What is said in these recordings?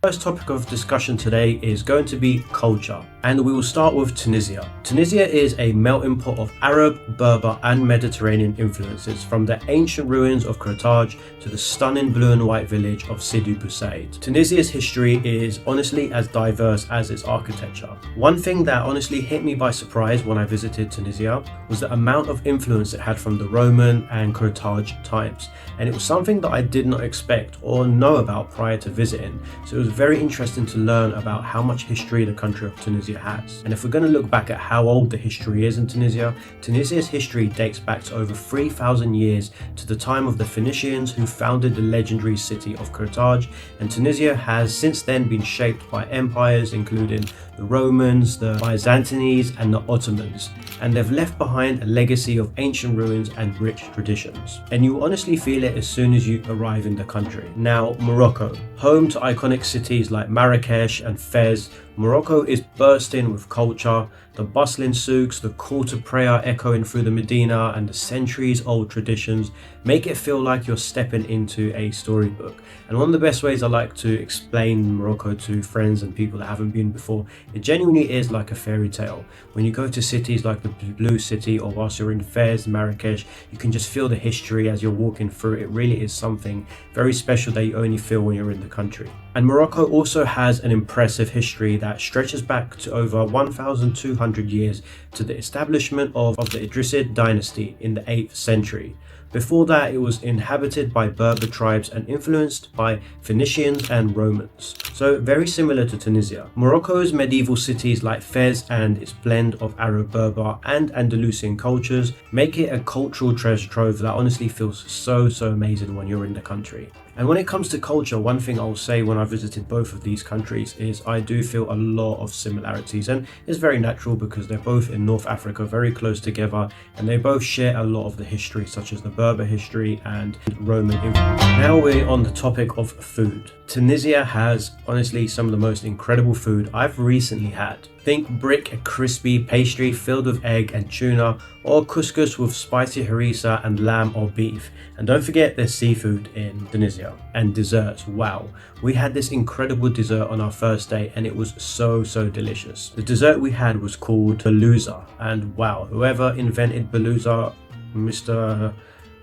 First topic of discussion today is going to be culture, and we will start with Tunisia. Tunisia is a melting pot of Arab, Berber and Mediterranean influences, from the ancient ruins of Carthage to the stunning blue and white village of Sidi Bou Said. Tunisia's history is honestly as diverse as its architecture. One thing that honestly hit me by surprise when I visited Tunisia was the amount of influence it had from the Roman and Carthage times, and it was something that I did not expect or know about prior to visiting, so it was very interesting to learn about how much history the country of Tunisia has. And if we're going to look back at how old the history is in Tunisia, Tunisia's history dates back to over 3,000 years to the time of the Phoenicians who founded the legendary city of Carthage, and Tunisia has since then been shaped by empires including the Romans, the Byzantines and the Ottomans, and they've left behind a legacy of ancient ruins and rich traditions. And you honestly feel it as soon as you arrive in the country. Now, Morocco, home to iconic cities like Marrakesh and Fez, Morocco is bursting with culture. The bustling souks, the call to prayer echoing through the Medina, and the centuries-old traditions make it feel like you're stepping into a storybook. And one of the best ways I like to explain Morocco to friends and people that haven't been before, it genuinely is like a fairy tale. When you go to cities like the Blue City, or whilst you're in Fez, Marrakesh, you can just feel the history as you're walking through. It really is something very special that you only feel when you're in the country. And Morocco also has an impressive history that stretches back to over 1,200 years to the establishment of the Idrisid dynasty in the 8th century. Before that, it was inhabited by Berber tribes and influenced by Phoenicians and Romans. So very similar to Tunisia. Morocco's medieval cities like Fez and its blend of Arab, Berber and Andalusian cultures make it a cultural treasure trove that honestly feels so amazing when you're in the country. And when it comes to culture, one thing I'll say when I visited both of these countries is I do feel a lot of similarities, and it's very natural because they're both in North Africa, very close together, and they both share a lot of the history, such as the Berber history and Roman influence. Now we're on the topic of food. Tunisia has honestly some of the most incredible food I've recently had. Think brick crispy pastry filled with egg and tuna, or couscous with spicy harissa and lamb or beef. And don't forget there's seafood in Tunisia. And desserts, wow. We had this incredible dessert on our first day and it was so delicious. The dessert we had was called Belusa, and wow, whoever invented Belusa, Mr.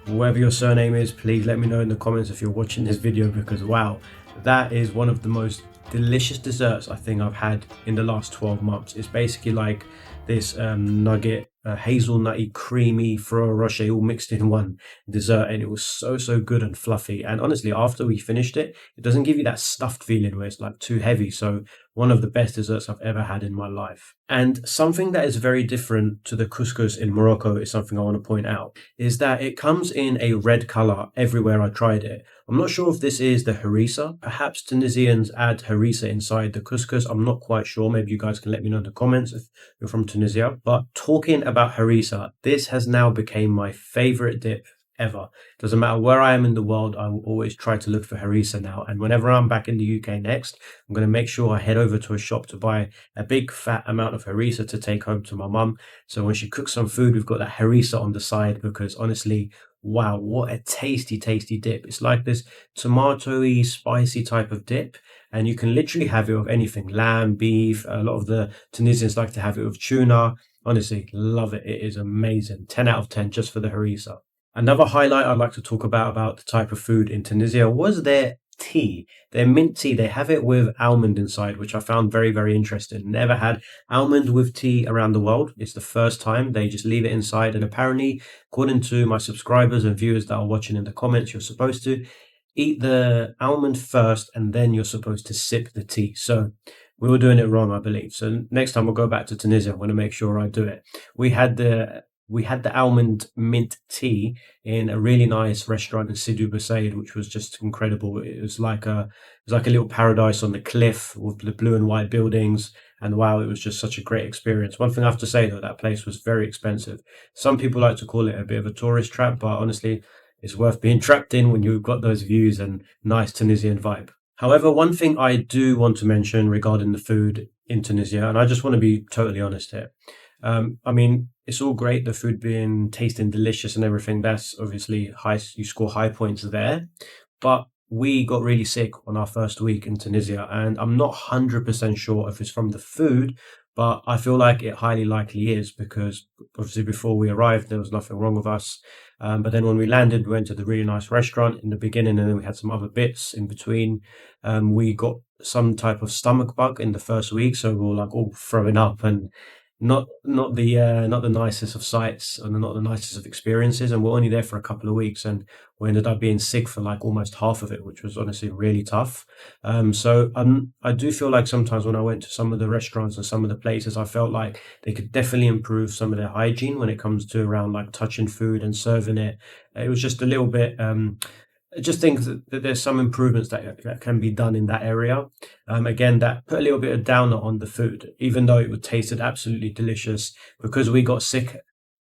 whoever your surname is, please let me know in the comments if you're watching this video, because wow, that is one of the most delicious desserts I think I've had in the last 12 months. It's basically like this nugget, hazelnutty, creamy Ferrero Rocher all mixed in one dessert, and it was so good and fluffy. And honestly, after we finished it, it doesn't give you that stuffed feeling where it's like too heavy. So one of the best desserts I've ever had in my life. And something that is very different to the couscous in Morocco is something I want to point out, is that it comes in a red color everywhere I tried it. I'm not sure if this is the harissa. Perhaps Tunisians add harissa inside the couscous. I'm not quite sure. Maybe you guys can let me know in the comments if you're from Tunisia. But talking about harissa, this has now become my favorite dip ever. Doesn't matter where I am in the world, I will always try to look for harissa now. And whenever I'm back in the UK next, I'm going to make sure I head over to a shop to buy a big fat amount of harissa to take home to my mum. So when she cooks some food, we've got that harissa on the side, because honestly, wow, what a tasty dip. It's like this tomatoey, spicy type of dip, and you can literally have it with anything, lamb, beef. A lot of the Tunisians like to have it with tuna. Honestly, love it. It is amazing. 10 out of 10 just for the harissa. Another highlight I'd like to talk about the type of food in Tunisia was their tea, their mint tea. They have it with almond inside, which I found very interesting. Never had almond with tea around the world. It's the first time. They just leave it inside, and apparently, according to my subscribers and viewers that are watching in the comments, you're supposed to eat the almond first and then you're supposed to sip the tea. So we were doing it wrong, I believe. So next time we'll go back to Tunisia, I'm going to make sure I do it. We had the almond mint tea in a really nice restaurant in Sidi Bou Said, which was just incredible. It was like a little paradise on the cliff with the blue and white buildings. And wow, it was just such a great experience. One thing I have to say though, that place was very expensive. Some people like to call it a bit of a tourist trap, but honestly, it's worth being trapped in when you've got those views and nice Tunisian vibe. However, one thing I do want to mention regarding the food in Tunisia, and I just want to be totally honest here. I mean, it's all great, the food tasting delicious and everything. That's obviously high. You score high points there. But we got really sick on our first week in Tunisia, and I'm not 100% sure if it's from the food, but I feel like it highly likely is because obviously before we arrived, there was nothing wrong with us. But then when we landed, we went to the really nice restaurant in the beginning, and then we had some other bits in between. We got some type of stomach bug in the first week, so we were like all throwing up and not the nicest of sights and not the nicest of experiences. And we're only there for a couple of weeks, and we ended up being sick for like almost half of it, which was honestly really tough. I do feel like sometimes when I went to some of the restaurants and some of the places, I felt like they could definitely improve some of their hygiene when it comes to around like touching food and serving it. It was just a little bit. I just think that there's some improvements that can be done in that area. Again, that put a little bit of downer on the food, even though it would tasted absolutely delicious. Because we got sick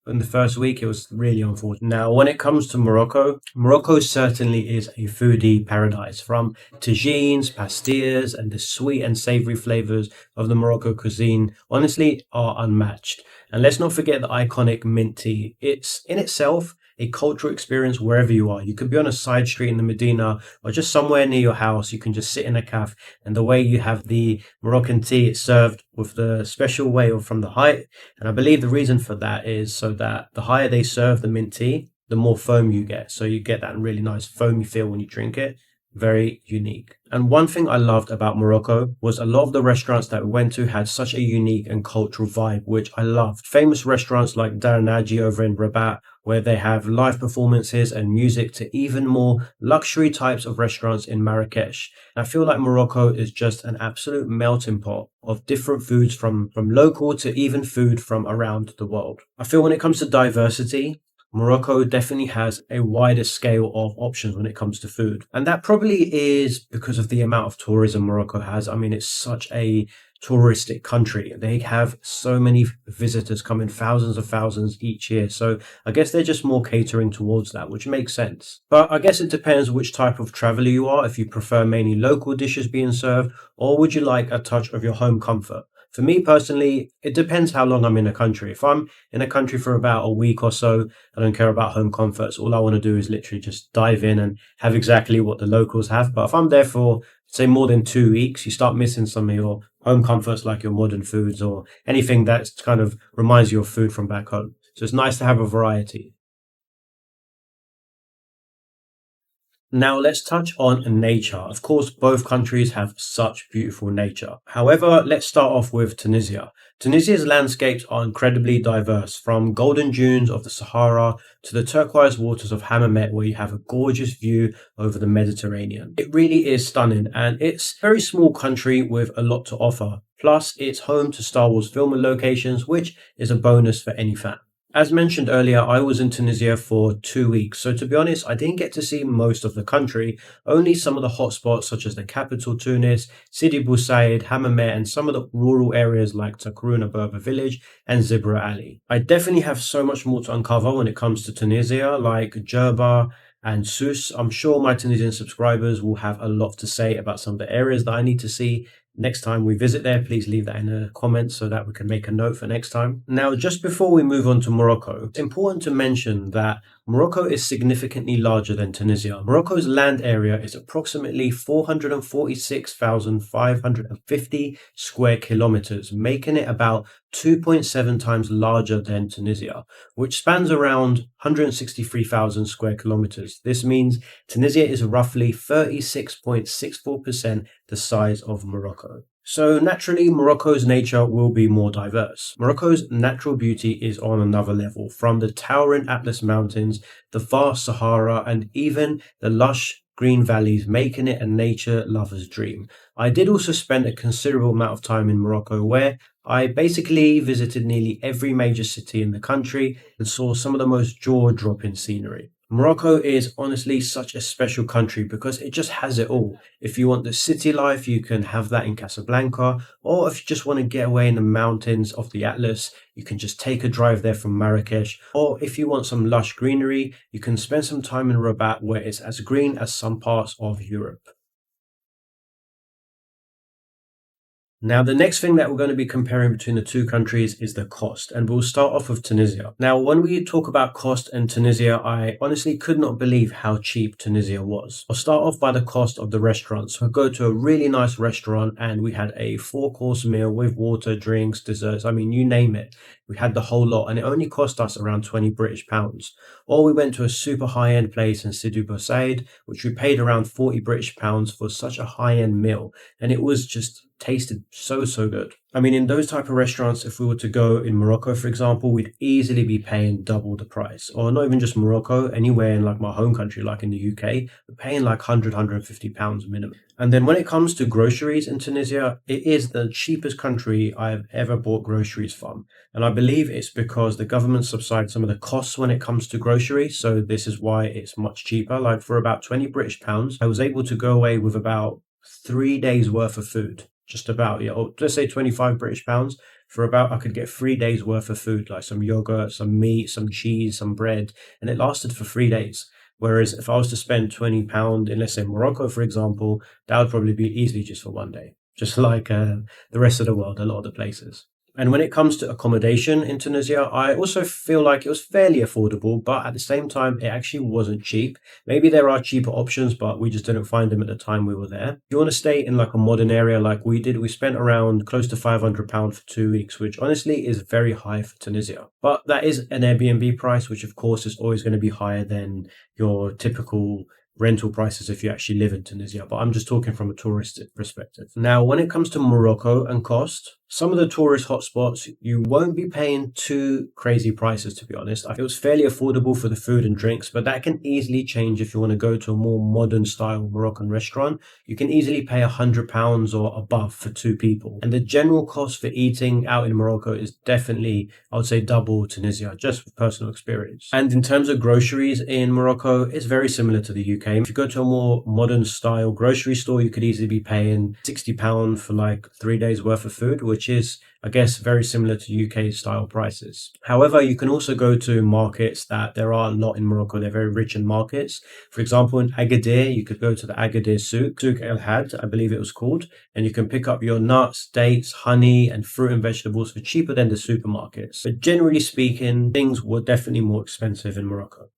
in the first week, it was really unfortunate. Now, when it comes to Morocco, Morocco certainly is a foodie paradise. From tagines, pastilles, and the sweet and savory flavors of the Morocco cuisine, honestly, are unmatched. And let's not forget the iconic mint tea. It's in itself a cultural experience wherever you are. You could be on a side street in the Medina or just somewhere near your house. You can just sit in a cafe, and the way you have the Moroccan tea, it's served with the special way or from the height. And I believe the reason for that is so that the higher they serve the mint tea, the more foam you get. So you get that really nice foamy feel when you drink it. Very unique. And one thing I loved about Morocco was a lot of the restaurants that we went to had such a unique and cultural vibe, which I loved. Famous restaurants like Darnaji over in Rabat, where they have live performances and music, to even more luxury types of restaurants in Marrakesh. I feel like Morocco is just an absolute melting pot of different foods from local to even food from around the world. I feel when it comes to diversity, Morocco definitely has a wider scale of options when it comes to food. And that probably is because of the amount of tourism Morocco has. I mean, it's such a touristic country. They have so many visitors coming, thousands of thousands each year. So I guess they're just more catering towards that, which makes sense. But I guess it depends which type of traveler you are, if you prefer mainly local dishes being served, or would you like a touch of your home comfort? For me personally, it depends how long I'm in a country. If I'm in a country for about a week or so, I don't care about home comforts. All I want to do is literally just dive in and have exactly what the locals have. But if I'm there for, say, more than 2 weeks, you start missing some of your home comforts, like your modern foods or anything that kind of reminds you of food from back home. So it's nice to have a variety. Now let's touch on nature. Of course, both countries have such beautiful nature. However, let's start off with Tunisia. Tunisia's landscapes are incredibly diverse, from golden dunes of the Sahara to the turquoise waters of Hammamet, where you have a gorgeous view over the Mediterranean. It really is stunning, and it's a very small country with a lot to offer. Plus, it's home to Star Wars filming locations, which is a bonus for any fan. As mentioned earlier, I was in Tunisia for 2 weeks. So to be honest, I didn't get to see most of the country, only some of the hotspots such as the capital Tunis, Sidi Bou Said, Hammamet, and some of the rural areas like Takruna Berber village and Zibra Ali. I definitely have so much more to uncover when it comes to Tunisia, like Jerba and Sousse. I'm sure my Tunisian subscribers will have a lot to say about some of the areas that I need to see next time we visit there. Please leave that in the comments so that we can make a note for next time. Now, just before we move on to Morocco, it's important to mention that Morocco is significantly larger than Tunisia. Morocco's land area is approximately 446,550 square kilometers, making it about 2.7 times larger than Tunisia, which spans around 163,000 square kilometers. This means Tunisia is roughly 36.64% the size of Morocco. So naturally, Morocco's nature will be more diverse. Morocco's natural beauty is on another level, from the towering Atlas Mountains, the vast Sahara, and even the lush green valleys, making it a nature lover's dream. I did also spend a considerable amount of time in Morocco, where I basically visited nearly every major city in the country and saw some of the most jaw-dropping scenery. Morocco is honestly such a special country because it just has it all. If you want the city life, you can have that in Casablanca, or if you just want to get away in the mountains of the Atlas, you can just take a drive there from Marrakesh. Or if you want some lush greenery, you can spend some time in Rabat, where it's as green as some parts of Europe. Now, the next thing that we're going to be comparing between the two countries is the cost, and we'll start off with Tunisia. Now, when we talk about cost in Tunisia, I honestly could not believe how cheap Tunisia was. I'll start off by the cost of the restaurants. So I go to a really nice restaurant and we had a 4-course meal with water, drinks, desserts. I mean, you name it. We had the whole lot and it only cost us around 20 British pounds. Or we went to a super high-end place in Sidi Bou Said, which we paid around 40 British pounds for such a high-end meal. And it was just tasted so good. I mean, in those type of restaurants, if we were to go in Morocco, for example, we'd easily be paying double the price. Or not even just Morocco, anywhere in like my home country, like in the UK, we're paying like 150 pounds minimum. And then when it comes to groceries in Tunisia, it is the cheapest country I've ever bought groceries from. And I believe it's because the government subsides some of the costs when it comes to groceries. So this is why it's much cheaper. Like for about 20 British pounds, I was able to go away with about 3 days worth of food. Just about, yeah, or let's say 25 British pounds for about, I could get 3 days worth of food, like some yogurt, some meat, some cheese, some bread, and it lasted for 3 days. Whereas if I was to spend £20 in, let's say, Morocco, for example, that would probably be easily just for one day, just like the rest of the world, a lot of the places. And when it comes to accommodation in Tunisia, I also feel like it was fairly affordable, but at the same time, it actually wasn't cheap. Maybe there are cheaper options, but we just didn't find them at the time we were there. If you want to stay in like a modern area like we did, we spent around close to £500 for 2 weeks, which honestly is very high for Tunisia. But that is an Airbnb price, which of course is always going to be higher than your typical rental prices if you actually live in Tunisia, but I'm just talking from a touristic perspective. Now, when it comes to Morocco and cost, some of the tourist hotspots, you won't be paying too crazy prices, to be honest. It was fairly affordable for the food and drinks, but that can easily change if you want to go to a more modern style Moroccan restaurant. You can easily pay £100 or above for 2 people. And the general cost for eating out in Morocco is definitely, I would say, double Tunisia, just with personal experience. And in terms of groceries in Morocco, it's very similar to the UK. If you go to a more modern style grocery store, you could easily be paying £60 for like 3 days worth of food, which is, I guess, very similar to UK style prices. However, you can also go to markets that there are a lot in Morocco. They're very rich in markets. For example, in Agadir, you could go to the Agadir Souk El Had, I believe it was called, and you can pick up your nuts, dates, honey, and fruit and vegetables for cheaper than the supermarkets. But generally speaking, things were definitely more expensive in Morocco.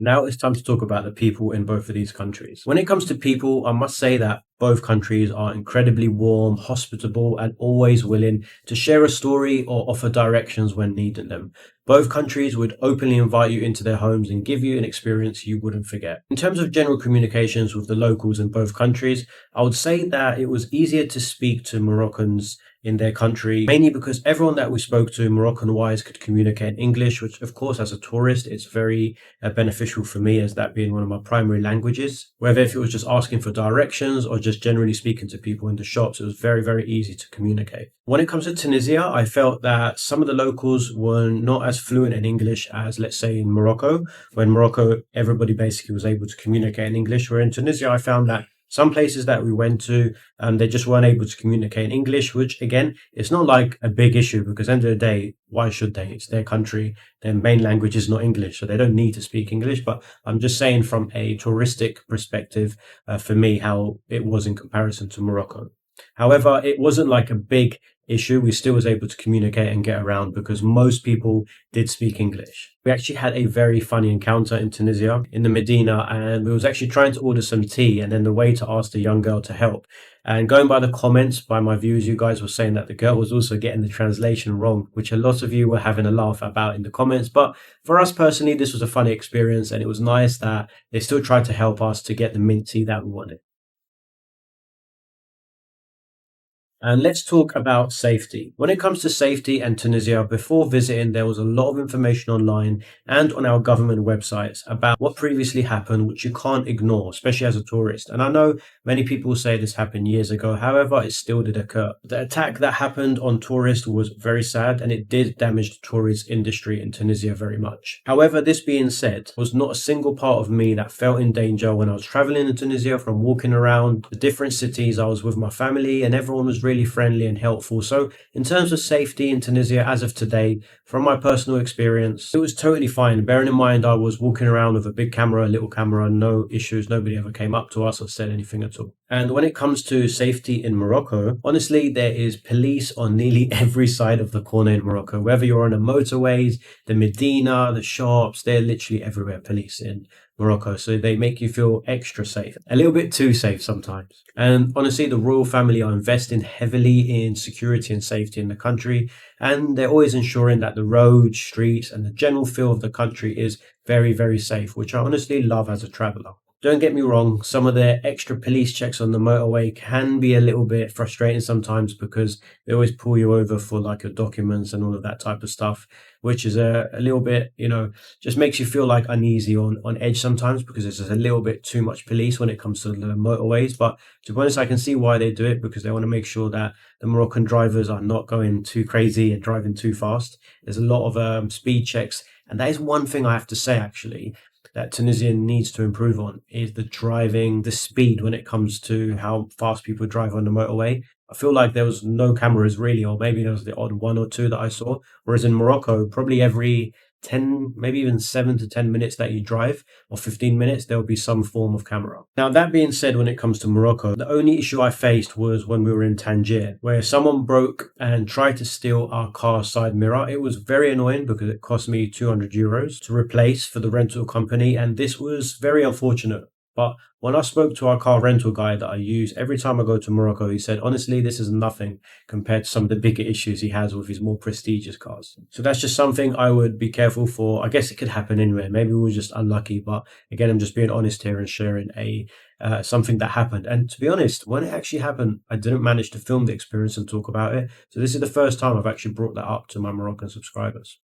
Now it's time to talk about the people in both of these countries. When it comes to people, I must say that both countries are incredibly warm, hospitable, and always willing to share a story or offer directions when needing them. Both countries would openly invite you into their homes and give you an experience you wouldn't forget. In terms of general communications with the locals in both countries, I would say that it was easier to speak to Moroccans in their country, mainly because everyone that we spoke to Moroccan-wise could communicate in English, which of course as a tourist, it's very beneficial for me as that being one of my primary languages. Whether if it was just asking for directions or just generally speaking to people in the shops, it was very easy to communicate. When it comes to Tunisia, I felt that some of the locals were not as fluent in English as, let's say, in Morocco. When Morocco, everybody basically was able to communicate in English, where in Tunisia, I found that some places that we went to, they just weren't able to communicate in English, which again, it's not like a big issue because at the end of the day, why should they? It's their country. Their main language is not English, so they don't need to speak English. But I'm just saying from a touristic perspective, for me, how it was in comparison to Morocco. However, it wasn't like a big issue. We still was able to communicate and get around because most people did speak English. We actually had a very funny encounter in Tunisia in the Medina, and we was actually trying to order some tea, and then the waiter asked the young girl to help. And going by the comments, by my views, you guys were saying that the girl was also getting the translation wrong, which a lot of you were having a laugh about in the comments. But for us personally, this was a funny experience, and it was nice that they still tried to help us to get the mint tea that we wanted. And let's talk about safety. When it comes to safety and Tunisia, before visiting, there was a lot of information online and on our government websites about what previously happened, which you can't ignore, especially as a tourist. And I know many people say this happened years ago. However, it still did occur. The attack that happened on tourists was very sad and it did damage the tourist industry in Tunisia very much. However, this being said, was not a single part of me that felt in danger when I was traveling in Tunisia from walking around the different cities. I was with my family and everyone was really really friendly and helpful. So in terms of safety in Tunisia as of today, from my personal experience, it was totally fine. Bearing in mind I was walking around with a big camera, a little camera, no issues. Nobody ever came up to us or said anything at all. And when it comes to safety in Morocco, honestly, there is police on nearly every side of the corner in Morocco. Whether you're on the motorways, the Medina, the shops, they're literally everywhere, police in Morocco. So they make you feel extra safe, a little bit too safe sometimes. And honestly, the royal family are investing heavily in security and safety in the country. And they're always ensuring that the roads, streets, and the general feel of the country is very, very safe, which I honestly love as a traveler. Don't get me wrong, some of the extra police checks on the motorway can be a little bit frustrating sometimes because they always pull you over for like your documents and all of that type of stuff, which is a little bit, just makes you feel like uneasy on edge sometimes because there's just a little bit too much police when it comes to the motorways. But to be honest, I can see why they do it because they want to make sure that the Moroccan drivers are not going too crazy and driving too fast. There's a lot of speed checks. And that is one thing I have to say, actually, that Tunisia needs to improve on is the speed when it comes to how fast people drive on the motorway. I feel like there was no cameras really, or maybe there was the odd one or two that I saw. Whereas in Morocco, probably every 10, maybe even 7 to 10 minutes that you drive, or 15 minutes, there will be some form of camera. Now, that being said, when it comes to Morocco, the only issue I faced was when we were in Tangier, where someone broke and tried to steal our car side mirror. It was very annoying because it cost me €200 to replace for the rental company, and this was very unfortunate. But when I spoke to our car rental guy that I use every time I go to Morocco, he said, honestly, this is nothing compared to some of the bigger issues he has with his more prestigious cars. So that's just something I would be careful for. I guess it could happen anywhere. Maybe we were just unlucky. But again, I'm just being honest here and sharing something that happened. And to be honest, when it actually happened, I didn't manage to film the experience and talk about it. So this is the first time I've actually brought that up to my Moroccan subscribers.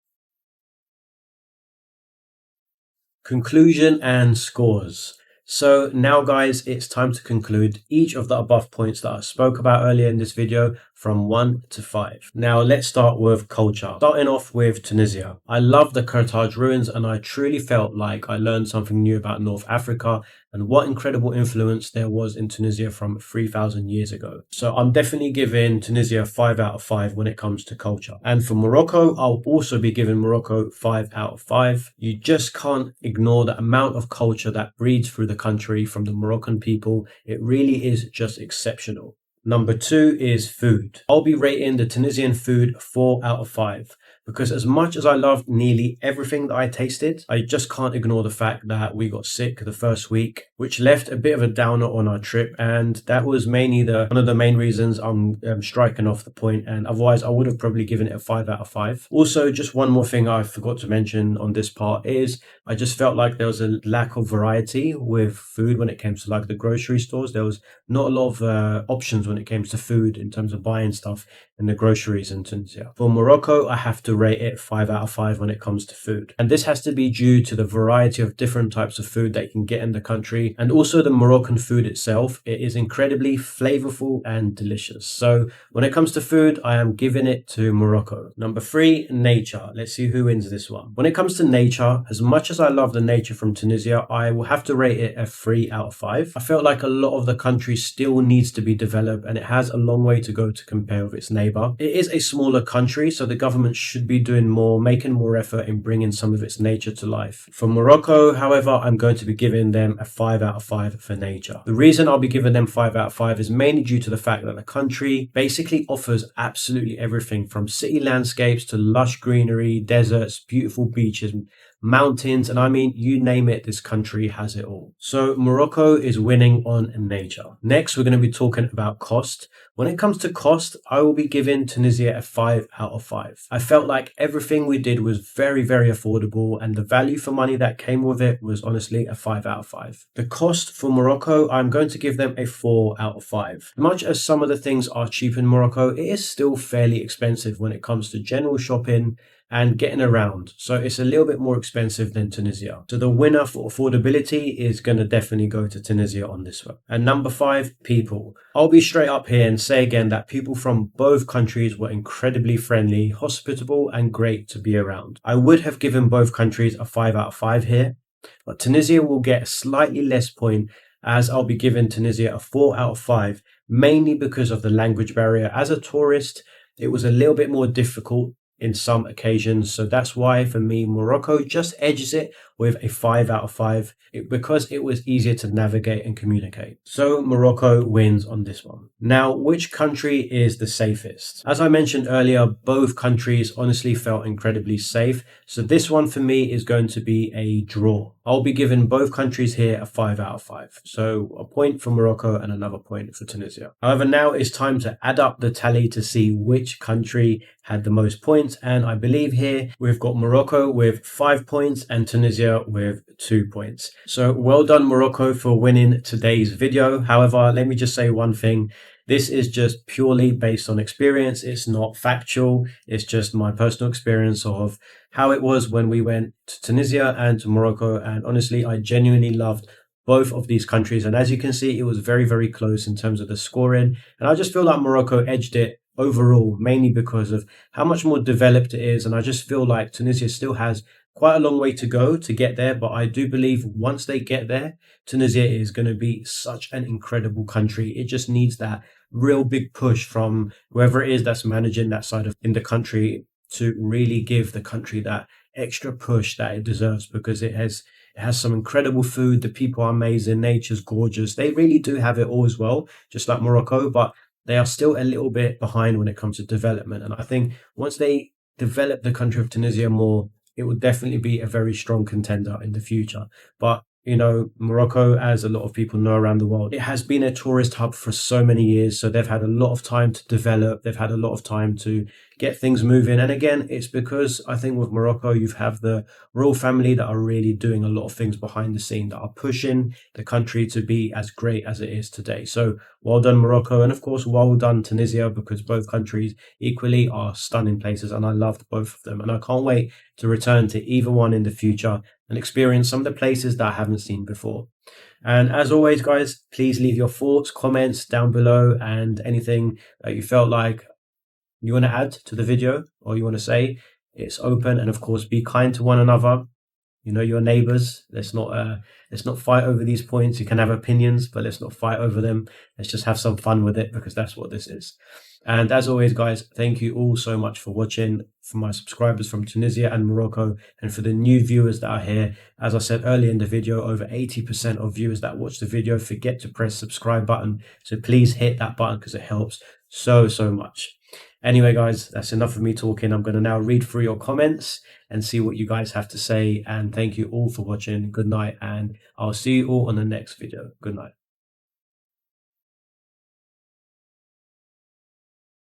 Conclusion and scores. So now guys, it's time to conclude each of the above points that I spoke about earlier in this video from 1 to 5. Now let's start with culture. Starting off with Tunisia. I love the Carthage ruins and I truly felt like I learned something new about North Africa and what incredible influence there was in Tunisia from 3,000 years ago. So I'm definitely giving Tunisia 5 out of 5 when it comes to culture. And for Morocco, I'll also be giving Morocco 5 out of 5. You just can't ignore the amount of culture that breeds through the country from the Moroccan people. It really is just exceptional. Number 2 is food. I'll be rating the Tunisian food 4 out of 5 because as much as I loved nearly everything that I tasted, I just can't ignore the fact that we got sick the first week, which left a bit of a downer on our trip, and that was mainly one of the main reasons I'm striking off the point, and otherwise I would have probably given it a 5 out of 5. Also, just one more thing I forgot to mention on this part is I just felt like there was a lack of variety with food when it came to like the grocery stores. There was not a lot of options when it came to food in terms of buying stuff in the groceries in Tunisia. For Morocco, I have to rate it 5 out of 5 when it comes to food. And this has to be due to the variety of different types of food that you can get in the country. And also the Moroccan food itself. It is incredibly flavorful and delicious. So when it comes to food, I am giving it to Morocco. Number 3, nature. Let's see who wins this one. When it comes to nature, as much as I love the nature from Tunisia, I will have to rate it a 3 out of 5. I felt like a lot of the country still needs to be developed and it has a long way to go to compare with its neighbor. It is a smaller country, so the government should be doing more, making more effort in bringing some of its nature to life. For Morocco, however, I'm going to be giving them a 5 out of 5 for nature. The reason I'll be giving them 5 out of 5 is mainly due to the fact that the country basically offers absolutely everything from city landscapes to lush greenery, deserts, beautiful beaches, mountains, and I mean, you name it, this country has it all. So Morocco is winning on nature. Next, we're going to be talking about cost. When it comes to cost, I will be giving Tunisia a 5 out of 5. I felt like everything we did was very, very affordable, and the value for money that came with it was honestly a 5 out of 5. The cost for Morocco, I'm going to give them a 4 out of 5. Much as some of the things are cheap in Morocco, it is still fairly expensive when it comes to general shopping and getting around. So it's a little bit more expensive than Tunisia. So the winner for affordability is going to definitely go to Tunisia on this one. And number 5, people. I'll be straight up here and say again that people from both countries were incredibly friendly, hospitable, and great to be around. I would have given both countries a 5 out of 5 here, but Tunisia will get a slightly less point as I'll be giving Tunisia a 4 out of 5, mainly because of the language barrier. As a tourist, it was a little bit more difficult in some occasions. So that's why for me, Morocco just edges it with a 5 out of 5 because it was easier to navigate and communicate. So Morocco wins on this one. Now, which country is the safest? As I mentioned earlier, both countries honestly felt incredibly safe. So this one for me is going to be a draw. I'll be giving both countries here a 5 out of 5. So a point for Morocco and another point for Tunisia. However, now it's time to add up the tally to see which country had the most points. And I believe here we've got Morocco with 5 points and Tunisia with 2 points. So well done, Morocco, for winning today's video. However, let me just say one thing. This is just purely based on experience. It's not factual. It's just my personal experience of how it was when we went to Tunisia and to Morocco. And honestly, I genuinely loved both of these countries. And as you can see, it was very, very close in terms of the scoring. And I just feel like Morocco edged it overall, mainly because of how much more developed it is. And I just feel like Tunisia still has quite a long way to go to get there. But I do believe once they get there, Tunisia is going to be such an incredible country. It just needs that real big push from whoever it is that's managing that side of in the country to really give the country that extra push that it deserves, because it has some incredible food. The people are amazing. Nature's gorgeous. They really do have it all as well, just like Morocco, but they are still a little bit behind when it comes to development. And I think once they develop the country of Tunisia more, it will definitely be a very strong contender in the future. But you know, Morocco, as a lot of people know around the world, it has been a tourist hub for so many years. So they've had a lot of time to develop. They've had a lot of time to get things moving. And again, it's because I think with Morocco, you have the royal family that are really doing a lot of things behind the scene, that are pushing the country to be as great as it is today. So well done, Morocco. And of course, well done, Tunisia, because both countries equally are stunning places. And I loved both of them. And I can't wait to return to either one in the future and experience some of the places that I haven't seen before. And as always, guys, please leave your thoughts, comments down below, and anything that you felt like you want to add to the video or you want to say. It's open. And of course, be kind to one another. You know, your neighbors. Let's not fight over these points. You can have opinions, but let's not fight over them. Let's just have some fun with it, because that's what this is. And as always, guys, thank you all so much for watching. For my subscribers from Tunisia and Morocco, and for the new viewers that are here. As I said earlier in the video, over 80% of viewers that watch the video forget to press subscribe button. So please hit that button, because it helps so much. Anyway, guys, that's enough of me talking. I'm going to now read through your comments and see what you guys have to say. And thank you all for watching. Good night, and I'll see you all on the next video. Good night.